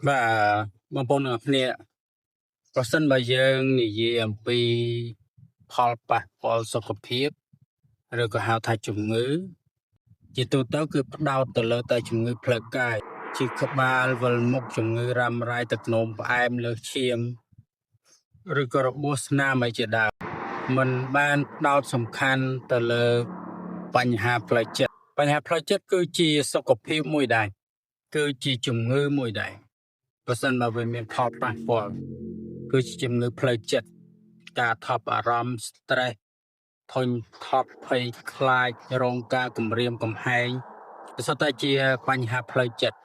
បាទបងប្អូនទាំងអស់គ្នាប្រសិនបើយើងនិយាយអំពីផលប៉ះពាល់សុខភាពឬក៏ហៅថាជំងឺជាទូទៅគឺផ្ដោតទៅលើតែជំងឺផ្លូវកាយជាក្បាលវិលមុខជំងឺរ៉ាំរ៉ៃទឹកនោមផ្អែមលើសឈាមឬក៏របួសស្នាមអីជាដើមมันបានផ្ដោតសំខាន់ទៅលើបញ្ហាផ្លូវចិត្តគឺជាសុខភាពមួយដែរគឺជាជំងឺមួយដែរបើសិនបើវាមានផលប៉ះពាល់គឺជាជំងឺផ្លូវចិត្តការថប់អារម្មណ៍ stress ធុញថប់ភ័យខ្លាចរងការគំរាមកំហែងវាសុទ្ធតែជាបញ្ហាផ្លូវចិត្ត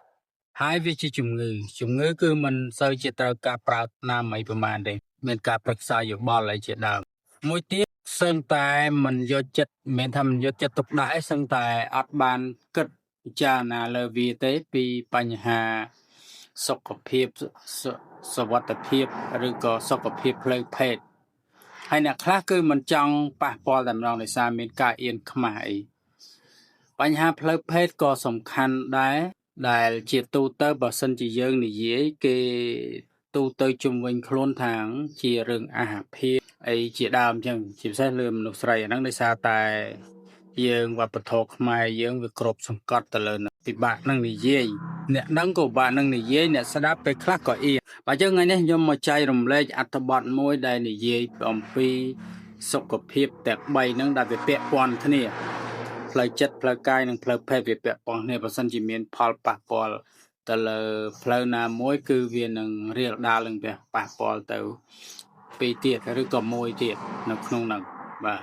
ហើយវាជាជំងឺគឺមិនសូវជាត្រូវការប្រើថ្នាំអីប្រហែលទេមានការប្រឹក្សាយោបល់អីជាដើមមួយទៀតសឹងតែមិនយកចិត្តមិនថាមិនយកចិត្តទុកដាក់អីសឹងតែអត់បានគិតពិចារណាលើវាទេពីបញ្ហាសុខភាពសុវត្ថិភាពឬក៏សុខភាពផ្លូវភេទហើយអ្នកខ្លះគឺមិនចង់ប៉ះពាល់តែម្ដងដោយសារមានការអៀនខ្មាស់អីបញ្ហាផ្លូវភេទក៏សំខាន់ដែរដែលជាទូទៅបើសិនជាយើងនិយាយគេទូទៅជំវិញខ្លួនថាងជារឿងអាហារភាពអីជាដើមអញ្ចឹងជាពិសេសលើមនុស្សស្រីហ្នឹងដោយសារតែយើងវប្បធម៌ខ្មែរយើងវាគ្រប់សង្កត់ទៅលើពិបាកនឹងនិយាយអ្នកដឹងក៏ពិបាកនឹងនិយាយអ្នកស្ដាប់ពេលខ្លះក៏អៀនបើចឹងថ្ងៃនេះខ្ញុំមកចែករំលែកអត្ថបទមួយដែលនិយាយអំពីសុខភាពទាំង3ហ្នឹងដែលវាពាក់ព័ន្ធគ្នាផ្លូវចិត្តផ្លូវកាយនិងផ្លូវភេទវាពាក់ព័ន្ធគ្នាបើសិនជាមានផលប៉ះពាល់ទៅលើផ្លូវណាមួយគឺវានឹងរាលដាលនឹងវាប៉ះពាល់ទៅពីរទៀតឬក៏មួយទៀតនៅក្នុងហ្នឹងបាទ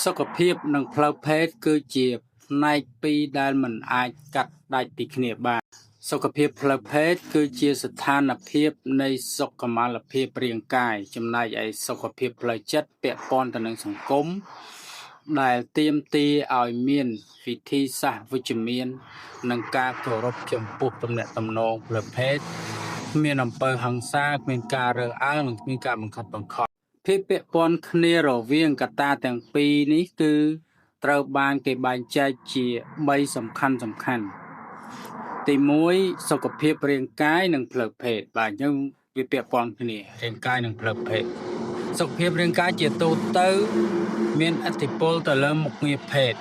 សុខភាពនិងផ្លូវភេទគឺជាផ្នែកពីរដែលមិនអាចកាត់ដាច់ពីគ្នាបានសុខភាពផ្លូវភេទគឺជាស្ថានភាពនៃសុខុមាលភាពរាងកាយចំណែកឯសុខភាពផ្លូវចិត្តពាក់ព័ន្ធទៅនឹងសង្គមដែលទាមទារឲ្យមានវិធីសាស្ត្រវិជ្ជមាននិងការគោរពចំពោះទំនាក់ទំនងផ្លូវភេទគ្មានអំពើហិង្សាគ្មានការរើសអើងនិងគ្មានការបង្ខិតបង្ខំភាពពាក់ព័ន្ធគ្នារវាងកត្តាទាំងពីរនេះគឺត្រូវបានគេបែងចែកជា3សំខាន់ទី1សុខភាពរាងកាយនិងផ្លូវភេទបាទអញ្ចឹងវាពាក់ព័ន្ធគ្នារាងកាយនិងផ្លូវភេទសុខភាពរាងកាយជាទូទៅមានឥទ្ធិពលទៅលើមុខងារភេទ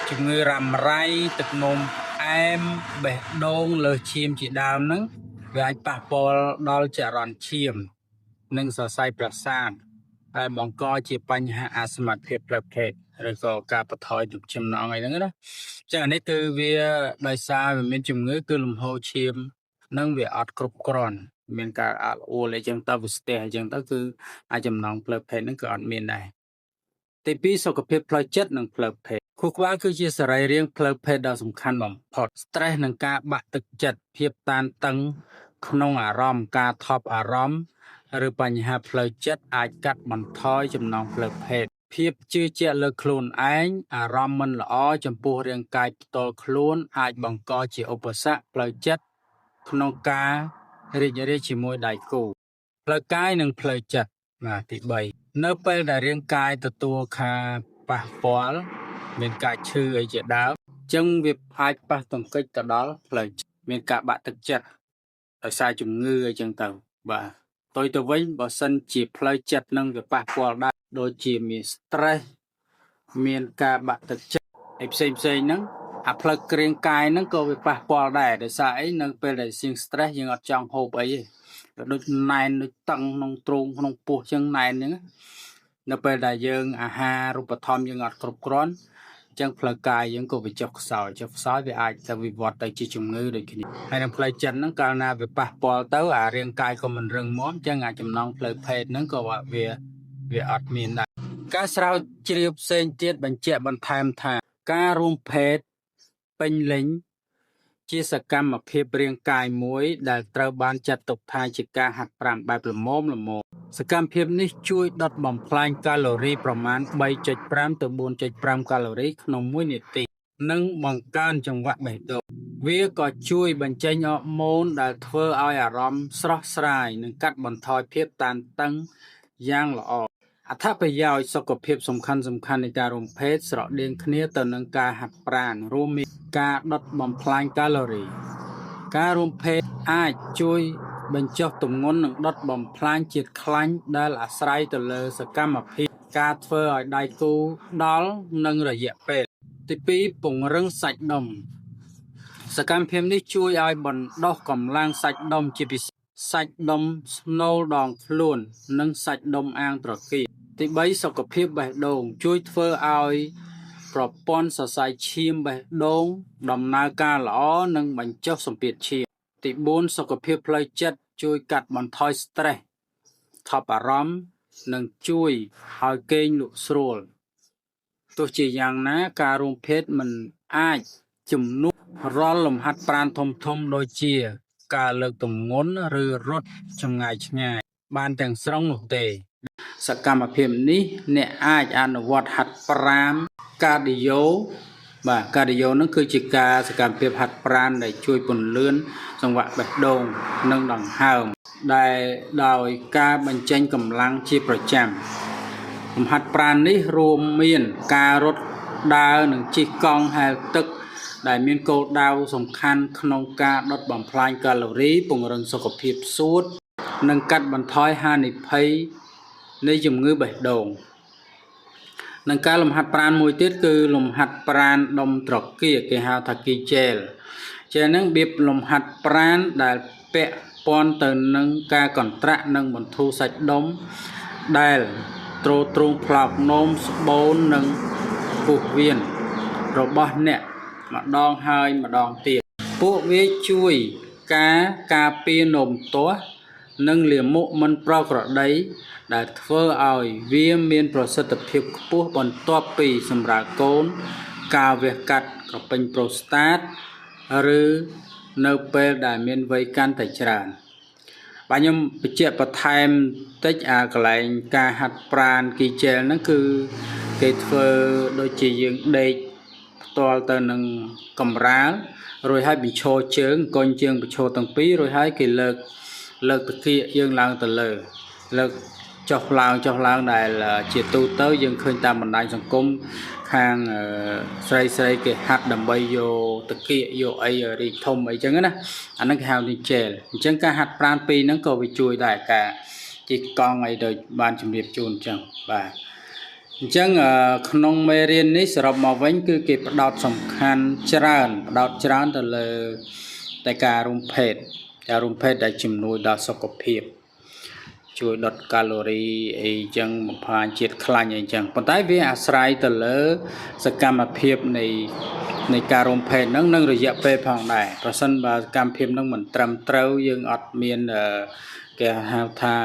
ជំងឺរ៉ាំរ៉ៃទឹកនោមផ្អែមបេះដូងលើសឈាមជាដើមហ្នឹងវាអាចប៉ះពាល់ដល់ចរន្តឈាមនិងសរសៃប្រសាទដែលបង្កជាបញ្ហាអសមត្ថភាពផ្លូវភេទឬក៏ការបន្ថយទឹកចំណងអីហ្នឹងណាចឹងអានេះគឺវាដោយសារវាមានជំងឺគឺលំហូរឈាមនឹងវាអត់គ្រប់គ្រាន់មានការអាក់អួលអីចឹងទៅវាស្ទះអីចឹងទៅគឺអាចចំណងផ្លូវភេទហ្នឹងក៏អត់មានដែរទី2សុខភាពផ្លូវចិត្តនិងផ្លូវភេទខួរក្បាលគឺជាសរីរាង្គផ្លូវភេទដ៏សំខាន់បំផុត stress និងការបាក់ទឹកចិត្តភាពតានតឹងក្នុងអារម្មណ៍ការថប់អារម្មណ៍ឬបញ្ហាផ្លូវចិត្តអាចកាត់បន្ថយចំណងផ្លូវភេទភាពជឿជាក់លើខ្លួនឯងអារម្មណ៍មិនល្អចំពោះរាងកាយផ្ទាល់ខ្លួនអាចបង្កជាឧបសគ្គផ្លូវចិត្តក្នុងការរីករាយជាមួយដៃគូផ្លូវកាយនិងផ្លូវចិត្តទី3នៅពេលដែលរាងកាយទទួលការប៉ះពាល់មានការឈឺអីជាដើមអញ្ចឹងវាអាចប៉ះទង្គិចទៅដល់ផ្លូវចិត្តមានការបាក់ទឹកចិត្តដោយសារជំងឺអីចឹងទៅបាទផ្ទុយទៅវិញបើសិនជាផ្លូវចិត្តនឹងវាប៉ះពាល់ដែរដូចជាមាន stress មានការបាក់ទឹកចិត្តអីផ្សេងហ្នឹងអាផ្លូវរាងកាយហ្នឹងក៏វាប៉ះពាល់ដែរដោយសារអីនៅពេលដែលជាង stress យើងអត់ចង់ហូបអីទេដូចណែនដូចតឹងក្នុងទ្រូងក្នុងពោះចឹងណែនហ្នឹងនៅពេលដែលយើងអាហាររូបត្ថម្ភយើងអត់គ្រប់គ្រាន់ចឹងផ្លូវកាយយើងក៏វាចុះខ្សោយវាអាចទៅវិវត្តទៅជាជំងឺដូចគ្នាហើយនឹងផ្លូវចិត្តហ្នឹងកាលណាវាប៉ះពាល់ទៅអារាងកាយក៏មិនរឹងមាំចឹងអាចចំណងផ្លូវភេទហ្នឹងក៏វាអត់មានដែរការស្រាវជ្រាវផ្សេងទៀតបញ្ជាក់បន្ថែមថាការរួមភេទពេញលេញជាសកម្មភាពរាងកាយមួយដែលត្រូវបានចាត់ទុកថាជាការហាត់ប្រាណបែបល្មមសកម្មភាពនេះជួយដុតបំផ្លាញកាឡូរីប្រមាណ 3.5 ទៅ 4.5 កាឡូរីក្នុង1នាទីនិងបង្កើនចង្វាក់បេះដូងវាក៏ជួយបញ្ចេញអរម៉ូនដែលធ្វើឲ្យអារម្មណ៍ស្រស់ស្រាយនិងកាត់បន្ថយភាពតានតឹងយ៉ាងល្អអត្ថប្រយោជន៍សុខភាពសំខាន់នៃការរួមភេទស្រដៀងគ្នាទៅនឹងការហាត់ប្រាណរួមមានការដុតបំផ្លាញកាឡូរី ការរួមភេទអាចជួយបញ្ចុះទម្ងន់និងដុតបំផ្លាញជាតិខ្លាញ់ដែលអាស្រ័យទៅលើសកម្មភាពការធ្វើឲ្យដៃគូដល់នឹងរយៈពេលទី2ពង្រឹងសាច់ដុំសកម្មភាពនេះជួយឲ្យបណ្ដុះកម្លាំងសាច់ដុំជាពិសេសសាច់ដុំស្នូលដងខ្លួននិងសាច់ដុំអាងត្រគាទី3សុខភាពបេះដូងជួយធ្វើឲ្យប្រព័ន្ធសរសៃឈាមបេះដូងដំណើរការល្អនិងបញ្ចុះសម្ពាធឈាមទី4សុខភាពផ្លូវចិត្តជួយកាត់បន្ថយ stress ថប់អារម្មណ៍និងជួយឲ្យគេងលក់ស្រួលទោះជាយ៉ាងណាការរួមភេទមិនអាចជំនួសរាល់លំហាត់ប្រាណធំៗដូចជាការលើកទម្ងន់ឬរត់ចម្ងាយឆ្ងាយបានទាំងស្រុងនោះទេសកម្មភាពនេះអ្នកអាចអនុវត្តហាត់ប្រាណកាឌីយ៉ូកាឌីយ៉ូនឹងគឺជាការសកម្មភាពហាត់ប្រាណដែលជួយពន្លឿនសង្វាក់បេះដូងនិងដង្ហើមដែលដោយការបញ្ចេញកម្លាំងជាប្រចាំលំហាត់ប្រាណនេះរួមមានការរត់ដើរនិងជិះកង់ហែលទឹកដែលមានគោលដៅសំខាន់ក្នុងការដុតបំផ្លាញកាឡូរីពង្រឹងសុខភាពសួតនិងកាត់បន្ថយហានិភ័យនៃជំងឺបេះដូងនិងការលំហាត់ប្រាណមួយទៀតគឺលំហាត់ប្រាណដុំត្រគាគេហៅថាគីជែលជានឹងរបៀបលំហាត់ប្រាណដែលពាក់ព័ន្ធទៅនឹងការកន្ត្រាក់និងបន្ធូរសាច់ដុំដែលទ្រទ្រង់ផ្លោកនោមស្បូននិងពោះវៀនរបស់អ្នកម្ដងហើយម្ដងទៀតពួកវាជួយការពារនោមទាស់និងលាមកមិនប្រក្រតីដែលធ្វើឲ្យវាមានប្រសិទ្ធភាពខ្ពស់បន្ទាប់ពីសម្រាលកូនការវះកាត់ក្រពេញប្រូស្តាតឬនៅពេលដែលមានវ័យកាន់តែច្រើនបាទខ្ញុំបញ្ជាក់បន្ថែមតិចកន្លែងការហាត់ប្រាណគីជែលហ្នឹងគឺគេធ្វើដូចជាយើងដេកផ្ទាល់ទៅនឹងកម្រាលរួចហើយបញ្ឈរជើងអង្គញ់ជើងបញ្ឈរទាំងពីររួចហើយគេលើកតាគៀកយើងឡើងទៅលើលើកចុះឡើងដែលជាទូទៅយើងឃើញតាមបណ្ដាញសង្គមខាងស្រីគេហាត់ដើម្បីយកតាគៀកយកអីរីកធំអីចឹងណាអាហ្នឹងគេហៅថាជែលអញ្ចឹងការហាត់ប្រាណពីរហ្នឹងក៏វាជួយដែរការជិះកង់អីដូចបានជំរាបជូនអញ្ចឹងបាទអញ្ចឹងក្នុងមេរៀននេះសរុបមកវិញគឺគេផ្ដោតសំខាន់ច្រើនទៅលើតែការរួមភេទដែលជំនួយដល់សុខភាពជួយដុតកាឡូរីអីចឹងបំផ្លាញជាតិខ្លាញ់អីចឹងប៉ុន្តែវាអាស្រ័យទៅលើសកម្មភាពនៃការរួមភេទហ្នឹងនិងរយៈពេលផងដែរប្រសិនបើសកម្មភាពហ្នឹងមិនត្រឹមត្រូវយើងអត់មានគេហៅថា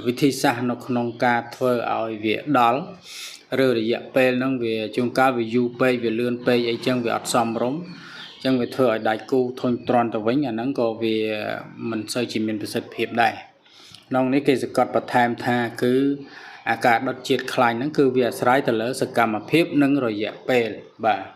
វិធីសាស្ត្រនៅក្នុងការធ្វើឲ្យវាដល់ឬរយៈពេលហ្នឹងវាជួនកាលវាយូរពេកវាលឿនពេកអីចឹងវាអត់សមរម្យចឹងវាធ្វើឲ្យដៃគូធុញទ្រាន់ទៅវិញអាហ្នឹងក៏វាមិនសូវជាមានប្រសិទ្ធភាពដែរក្នុងនេះគេសង្កត់បន្ថែមថាគឺអាការដុតជាតិខ្លាញ់ហ្នឹងគឺវាអាស្រ័យទៅលើសកម្មភាពនិងរយៈពេលបាទ